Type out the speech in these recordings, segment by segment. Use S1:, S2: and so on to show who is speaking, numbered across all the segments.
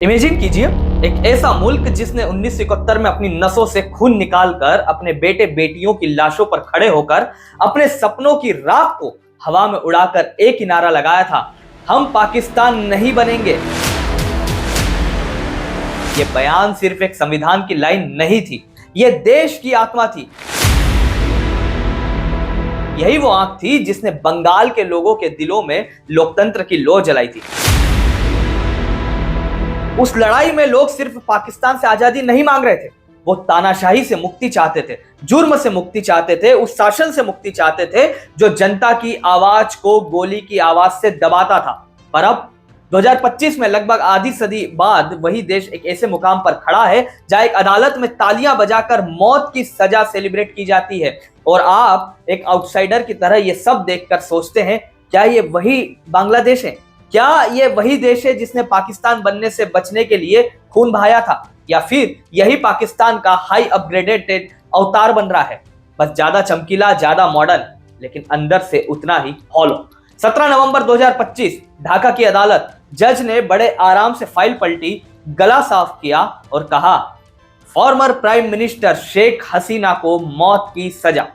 S1: Imagine कीजिए एक ऐसा मुल्क जिसने 1971 में अपनी नसों से खून निकालकर अपने बेटे बेटियों की लाशों पर खड़े होकर अपने सपनों की राख को हवा में उड़ाकर एक ही नारा लगाया था, हम पाकिस्तान नहीं बनेंगे। यह बयान सिर्फ एक संविधान की लाइन नहीं थी, यह देश की आत्मा थी। यही वो आंख थी जिसने बंगाल के लोगों के दिलों में लोकतंत्र की लौ जलाई थी। उस लड़ाई में लोग सिर्फ पाकिस्तान से आजादी नहीं मांग रहे थे, वो तानाशाही से मुक्ति चाहते थे, जुर्म से मुक्ति चाहते थे, उस शासन से मुक्ति चाहते थे जो जनता की आवाज को गोली की आवाज से दबाता था। पर अब 2025 में लगभग आधी सदी बाद वही देश एक ऐसे मुकाम पर खड़ा है जहां एक अदालत में तालियां बजाकर मौत की सजा सेलिब्रेट की जाती है। और आप एक आउटसाइडर की तरह ये सब देखकर सोचते हैं, क्या ये वही बांग्लादेश है? क्या ये वही देश है जिसने पाकिस्तान बनने से बचने के लिए खून बहाया था? या फिर यही पाकिस्तान का हाई अपग्रेडेड अवतार बन रहा है, बस ज्यादा चमकीला, ज्यादा मॉडर्न, लेकिन अंदर से उतना ही हॉलो। 17 नवंबर 2025 ढाका की अदालत, जज ने बड़े आराम से फाइल पलटी, गला साफ किया और कहा, former prime minister Sheikh Hasina को मौत की सजा।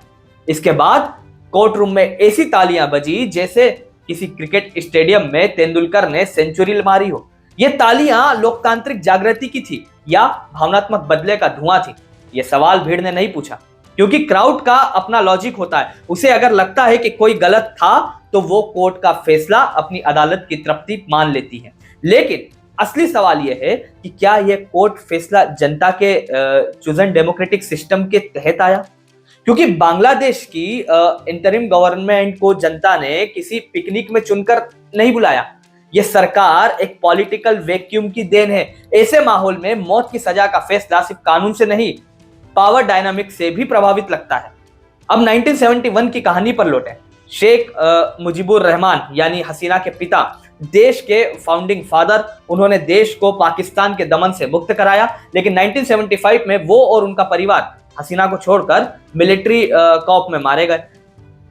S1: इसके बाद कोर्ट रूम में ऐसी तालियां बजी जैसे किसी क्रिकेट स्टेडियम में तेंदुलकर ने सेंचुरी मारी हो। ये तालियां लोकतांत्रिक जागृति की थी या भावनात्मक बदले का धुआं थी? ये सवाल भीड़ ने नहीं पूछा, क्योंकि क्राउड का अपना लॉजिक होता है। उसे अगर लगता है कि कोई गलत था तो वो कोर्ट का फैसला अपनी अदालत की तृप्ति मान लेती है। लेकिन असली सवाल यह है कि क्या यह कोर्ट फैसला जनता के चूजन डेमोक्रेटिक सिस्टम के तहत आया? क्योंकि बांग्लादेश की इंटरिम गवर्नमेंट को जनता ने किसी पिकनिक में चुनकर नहीं बुलाया। यह सरकार एक पॉलिटिकल वैक्यूम की देन है। ऐसे माहौल में मौत की सजा का फैसला सिर्फ कानून से नहीं, पावर डायनामिक से भी प्रभावित लगता है। अब 1971 की कहानी पर लौटें। शेख मुजीबुर रहमान यानी हसीना के पिता, देश के फाउंडिंग फादर, उन्होंने देश को पाकिस्तान के दमन से मुक्त कराया। लेकिन 1975 में वो और उनका परिवार हसीना को छोड़कर मिलिट्री कॉप में मारे गए।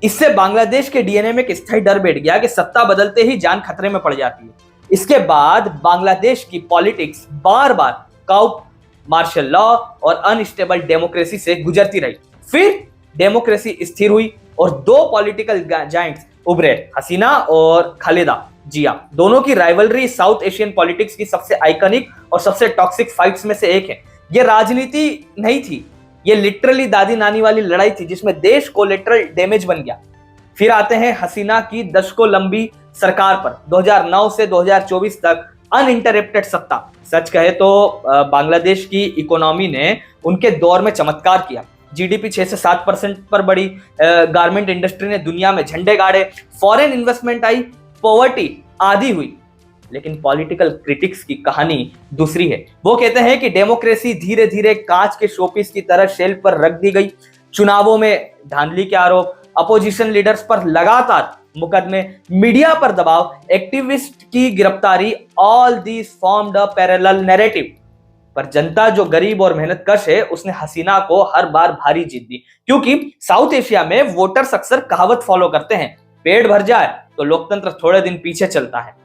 S1: इससे बांग्लादेश के डीएनए में एक स्थायी डर बैठ गया कि सत्ता बदलते ही जान खतरे में पड़ जाती है। इसके बाद बांग्लादेश की पॉलिटिक्स बार बार काउप, मार्शल लॉ और अनस्टेबल डेमोक्रेसी से गुजरती रही। फिर डेमोक्रेसी स्थिर हुई और दो पॉलिटिकल जायंट्स उभरे, हसीना और खालिदा जिया। दोनों की राइवलरी साउथ एशियन पॉलिटिक्स की सबसे आइकॉनिक और सबसे टॉक्सिक फाइट्स में से एक है। यह राजनीति नहीं थी, ये लिटरली दादी नानी वाली लड़ाई थी जिसमें देश कोलेटरल डैमेज बन गया। फिर आते हैं हसीना की दशकों लंबी सरकार पर। 2009 से 2024 तक अनइंटरप्टेड सत्ता। सच कहे तो बांग्लादेश की इकोनॉमी ने उनके दौर में चमत्कार किया। जीडीपी 6 से 7% पर बढ़ी, गारमेंट इंडस्ट्री ने दुनिया में झंडे गाड़े, फॉरेन इन्वेस्टमेंट आई, पॉवर्टी आधी हुई। लेकिन पॉलिटिकल क्रिटिक्स की कहानी दूसरी है। वो कहते हैं कि डेमोक्रेसी धीरे धीरे कांच के शोपीस की तरह शेल्फ पर रख दी गई। चुनावों में धांधली के आरोप, अपोजिशन लीडर्स पर लगातार मुकदमे, मीडिया पर दबाव, एक्टिविस्ट की गिरफ्तारी, all these formed a parallel narrative. पर जनता जो गरीब और मेहनतकश है, उसने हसीना को हर बार भारी जीत दी। क्योंकि साउथ एशिया में वोटर्स अक्सर कहावत फॉलो करते हैं, पेट भर जाए तो लोकतंत्र थोड़े दिन पीछे चलता है।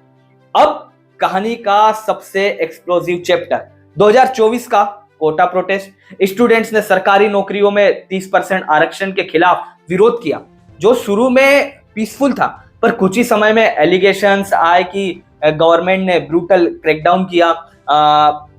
S1: अब कहानी का सबसे एक्सप्लोसिव चैप्टर, 2024 का कोटा प्रोटेस्ट। स्टूडेंट्स ने सरकारी नौकरियों में 30% आरक्षण के खिलाफ विरोध किया, जो शुरू में पीसफुल था, पर कुछ ही समय में एलिगेशंस आए कि गवर्नमेंट ने ब्रूटल क्रैकडाउन किया,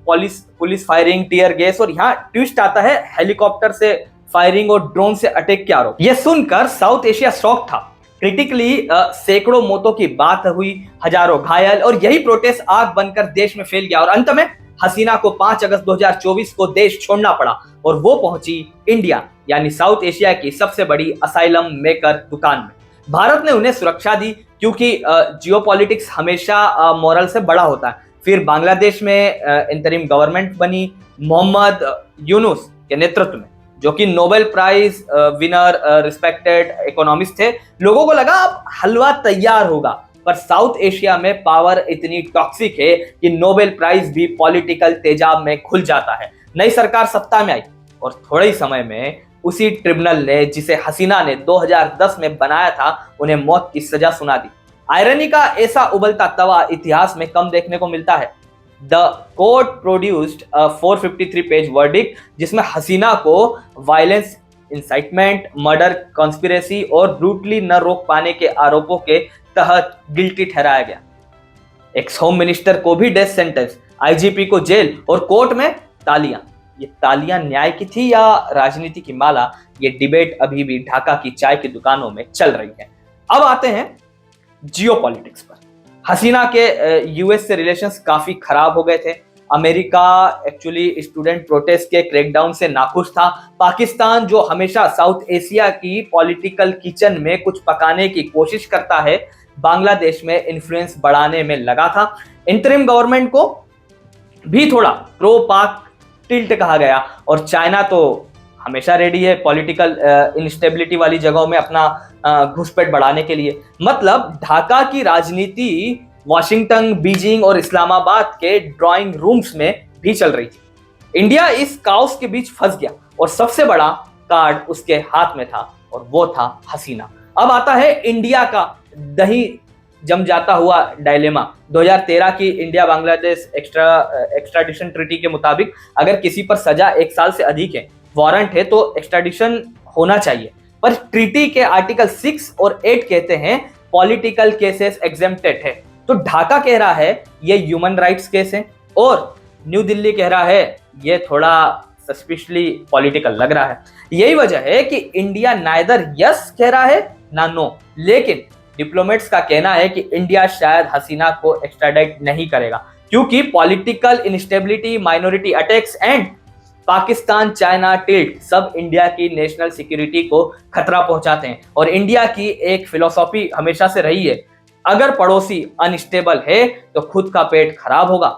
S1: पुलिस फायरिंग, टीयर गैस, और यहाँ ट्विस्ट आता है, हेलीकॉप्टर से फायरिंग और ड्रोन से अटैक के आरोप। यह सुनकर साउथ एशिया शॉक था। क्रिटिकली सैकड़ों मौतों की बात हुई, हजारों घायल, और यही प्रोटेस्ट आग बनकर देश में फैल गया। और अंत में हसीना को 5 अगस्त 2024 को देश छोड़ना पड़ा और वो पहुंची इंडिया यानी साउथ एशिया की सबसे बड़ी असाइलम मेकर दुकान में। भारत ने उन्हें सुरक्षा दी, क्योंकि जियोपॉलिटिक्स हमेशा मॉरल से बड़ा होता है। फिर बांग्लादेश में इंटरिम गवर्नमेंट बनी मोहम्मद यूनुस के नेतृत्व में, जो कि Nobel prize winner, respected economist थे। लोगों को लगा अब हलवा तैयार होगा, पर साउथ एशिया में पावर इतनी टॉक्सिक है कि नोबेल प्राइज भी पॉलिटिकल तेजाब में खुल जाता है। नई सरकार सत्ता में आई और थोड़े ही समय में उसी ट्रिब्यूनल ने, जिसे हसीना ने 2010 में बनाया था, उन्हें मौत की सजा सुना दी। आयरनी का ऐसा उबलता तवा इतिहास में कम देखने को मिलता है। The court produced a 453 page verdict जिसमें हसीना को वायलेंस, इंसाइटमेंट, मर्डर, कॉन्स्पिरेसी और ब्रूटली न रोक पाने के आरोपों के तहत गिल्टी ठहराया गया। एक्स होम मिनिस्टर को भी डेथ सेंटेंस, आईजीपी को जेल और कोर्ट में तालियां। ये तालियां न्याय की थी या राजनीति की माला, ये डिबेट अभी भी ढाका की चाय की दुकानों में चल रही है। अब आते हैं जियोपॉलिटिक्स पर। हसीना के यूएस से रिलेशंस काफी खराब हो गए थे। अमेरिका एक्चुअली स्टूडेंट प्रोटेस्ट के क्रैकडाउन से नाखुश था। पाकिस्तान जो हमेशा साउथ एशिया की पॉलिटिकल किचन में कुछ पकाने की कोशिश करता है, बांग्लादेश में इन्फ्लुएंस बढ़ाने में लगा था। इंटरिम गवर्नमेंट को भी थोड़ा प्रो पाक टिल्ट कहा गया और चाइना तो हमेशा रेडी है पॉलिटिकल इंस्टेबिलिटी वाली जगहों में अपना घुसपैठ बढ़ाने के लिए। मतलब ढाका की राजनीति वॉशिंगटन, बीजिंग और इस्लामाबाद के ड्राइंग रूम्स में भी चल रही थी। इंडिया इस काउस के बीच फंस गया और सबसे बड़ा कार्ड उसके हाथ में था और वो था हसीना। अब आता है इंडिया का दही जम जाता हुआ डायलेमा। 2013 की इंडिया बांग्लादेश एक्स्ट्राडिशन ट्रीटी के मुताबिक अगर किसी पर सजा 1 साल से अधिक है, वारंट है, तो एक्स्ट्राडिशन होना चाहिए। पर ट्रीटी के आर्टिकल 6 और 8 कहते हैं पॉलिटिकल केसेस एग्जेम्प्टेड है। तो ढाका कह रहा है ये ह्यूमन राइट्स केस है और न्यू दिल्ली कह रहा है ये थोड़ा सस्पिशली पॉलिटिकल लग रहा है। यही वजह है कि इंडिया नाइदर यस कह रहा है ना नो, लेकिन डिप्लोमेट्स का कहना है कि इंडिया शायद हसीना को एक्स्ट्राडाइट नहीं करेगा क्योंकि political instability, minority attacks and Pakistan China tilt सब इंडिया की नेशनल सिक्योरिटी को खतरा पहुंचाते हैं। और इंडिया की एक फिलॉसफी हमेशा से रही है, अगर पड़ोसी अनस्टेबल है तो खुद का पेट खराब होगा।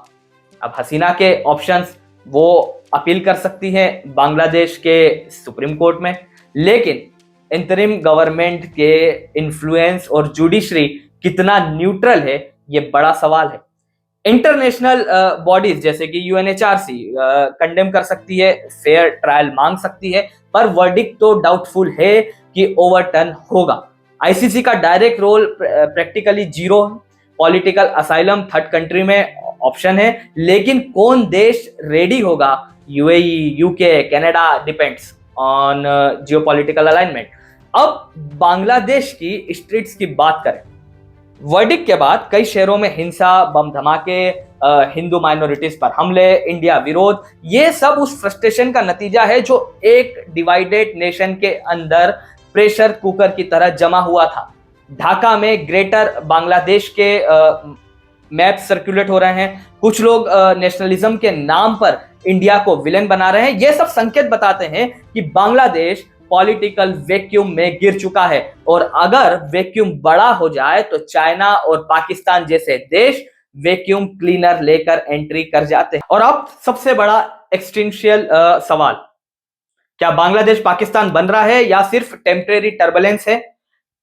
S1: अब हसीना के ऑप्शंस, वो अपील कर सकती है बांग्लादेश के सुप्रीम कोर्ट में, लेकिन इंटरिम गवर्नमेंट के इन्फ्लुएंस और जुडिशरी कितना न्यूट्रल है ये बड़ा सवाल है। इंटरनेशनल बॉडीज जैसे कि यूएनएचआरसी कंडेम कर सकती है, फेयर ट्रायल मांग सकती है, पर वर्डिक्ट तो डाउटफुल है कि ओवरटर्न होगा। आईसीसी का डायरेक्ट रोल प्रैक्टिकली जीरो है। पॉलिटिकल असाइलम थर्ड कंट्री में ऑप्शन है, लेकिन कौन देश रेडी होगा, UAE, UK, Canada, depends on geopolitical alignment. अब बांग्लादेश की स्ट्रीट्स की बात करें, वर्डिक्ट के बाद कई शहरों में हिंसा, बम धमाके, हिंदू माइनॉरिटीज पर हमले, इंडिया विरोध, ये सब उस फ्रस्ट्रेशन का नतीजा है जो एक डिवाइडेड नेशन के अंदर प्रेशर कुकर की तरह जमा हुआ था। ढाका में ग्रेटर बांग्लादेश के मैप सर्कुलेट हो रहे हैं। कुछ लोग नेशनलिज्म के नाम पर इंडिया को विलेन बना रहे हैं। ये सब संकेत बताते हैं कि बांग्लादेश पॉलिटिकल वैक्यूम में गिर चुका है और अगर वैक्यूम बड़ा हो जाए तो चाइना और पाकिस्तान जैसे देश वैक्यूम क्लीनर लेकर एंट्री कर जाते हैं। और अब सबसे बड़ा एक्सटेंशियल सवाल, क्या बांग्लादेश पाकिस्तान बन रहा है या सिर्फ टेम्परेरी टर्बुलेंस है?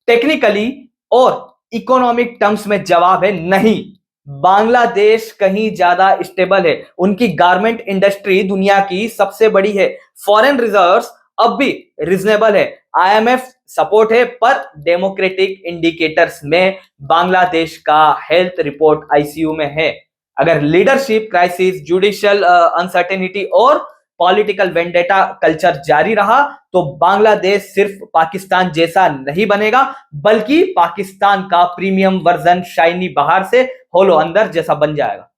S1: टेक्निकली और इकोनॉमिक टर्म्स में जवाब है नहीं। बांग्लादेश कहीं ज्यादा स्टेबल है। उनकी गारमेंट इंडस्ट्री दुनिया की सबसे बड़ी है। फॉरेन रिजर्व्स अब भी रिजनेबल है। आईएमएफ सपोर्ट है, पर डेमोक्रेटिक इंडिकेटर्स में बांग्लादेश का हेल्थ रिपोर्ट आईसीयू में है। अगर लीडरशिप क्राइसिस, जुडिशियल अनसर्टेनिटी और पॉलिटिकल वेंडेटा कल्चर जारी रहा तो बांग्लादेश सिर्फ पाकिस्तान जैसा नहीं बनेगा, बल्कि पाकिस्तान का प्रीमियम वर्जन, शाइनी बाहर से होलो अंदर जैसा बन जाएगा।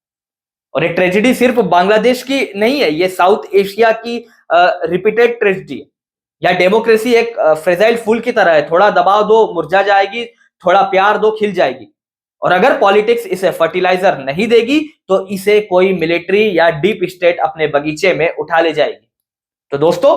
S1: और ये ट्रेजेडी सिर्फ बांग्लादेश की नहीं है, ये साउथ एशिया की रिपीटेड ट्रेजेडी है। या डेमोक्रेसी एक फ्रेजाइल फूल की तरह है, थोड़ा दबाव दो मुरझा जाएगी, थोड़ा प्यार दो खिल जाएगी। और अगर पॉलिटिक्स इसे फर्टिलाइजर नहीं देगी तो इसे कोई मिलिट्री या डीप स्टेट अपने बगीचे में उठा ले जाएगी। तो दोस्तों,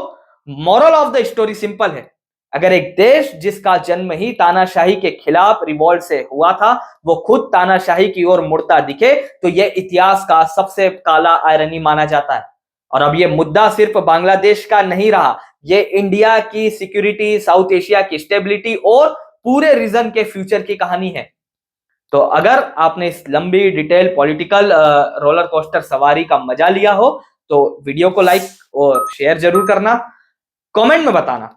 S1: moral of the story simple है, अगर एक देश जिसका जन्म ही तानाशाही के खिलाफ रिवॉल्ट से हुआ था वो खुद तानाशाही की ओर मुड़ता दिखे तो यह इतिहास का सबसे काला आयरनी माना जाता है। और अब यह मुद्दा सिर्फ बांग्लादेश का नहीं रहा, ये इंडिया की सिक्योरिटी, साउथ एशिया की स्टेबिलिटी और पूरे रीजन के फ्यूचर की कहानी है। तो अगर आपने इस लंबी डिटेल पॉलिटिकल रोलर कोस्टर सवारी का मजा लिया हो तो वीडियो को लाइक और शेयर जरूर करना। कमेंट में बताना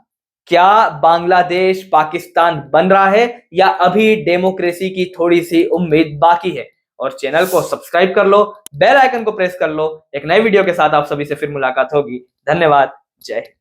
S1: क्या बांग्लादेश पाकिस्तान बन रहा है या अभी डेमोक्रेसी की थोड़ी सी उम्मीद बाकी है। और चैनल को सब्सक्राइब कर लो, बेल आइकन को प्रेस कर लो। एक नए वीडियो के साथ आप सभी से फिर मुलाकात होगी। धन्यवाद। जय हिंद।